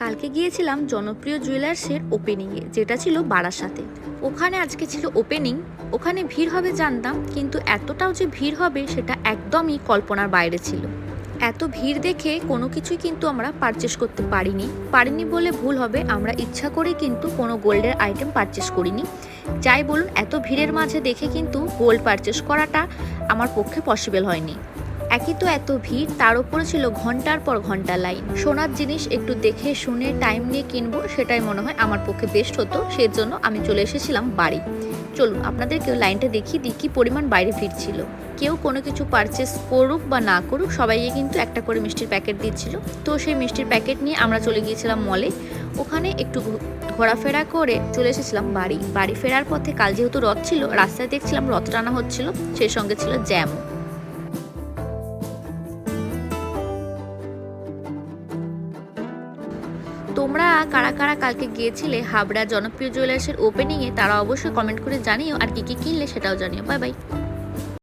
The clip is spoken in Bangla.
কালকে গিয়েছিলাম জনপ্রিয় জুয়েলার্সের ওপেনিংয়ে, যেটা ছিল বারাসাতে। ওখানে আজকে ছিল ওপেনিং। ওখানে ভিড় হবে জানতাম, কিন্তু এতটাও যে ভিড় হবে সেটা একদমই কল্পনার বাইরে ছিল। এত ভিড় দেখে কোনো কিছুই কিন্তু আমরা পারচেস করতে পারিনি বলে ভুল হবে, আমরা ইচ্ছা করে কিন্তু কোনো গোল্ডের আইটেম পারচেস করিনি। যাই বলুন, এত ভিড়ের মাঝে দেখে কিন্তু গোল্ড পারচেস করাটা আমার পক্ষে পসিবল হয়নি। একই তো এত ভিড়, তার উপরে ছিল ঘন্টার পর ঘন্টা লাইন। সোনার জিনিস একটু দেখে শুনে টাইম নিয়ে কিনবো, সেটাই মনে হয় আমার পক্ষে বেস্ট হতো। সেজন্য আমি চলে এসেছিলাম বাড়ি। চলুন আপনাদেরকেও লাইনটা দেখিয়ে দিই কি পরিমাণ বাইরে ভিড় ছিল। কেউ কোনো কিছু পারচেস করুক বা না করুক, সবাইকে কিন্তু একটা করে মিষ্টির প্যাকেট দিচ্ছিল। তো সেই মিষ্টির প্যাকেট নিয়ে আমরা চলে গিয়েছিলাম মলে। ওখানে একটু ঘোরাফেরা করে চলে এসেছিলাম বাড়ি ফেরার পথে কাল যেহেতু রথ ছিল, রাস্তায় দেখছিলাম রথ টানা হচ্ছিল, সেই সঙ্গে ছিল জ্যাম। তোমরা কারা কারা কালকে গিয়েছিলে হাবড়া জনপ্রিয় জুয়েলার্সের ওপেনিংয়ে, তারা অবশ্যই কমেন্ট করে জানিও। আর কি কি কিনলে সেটাও জানিও। Bye bye.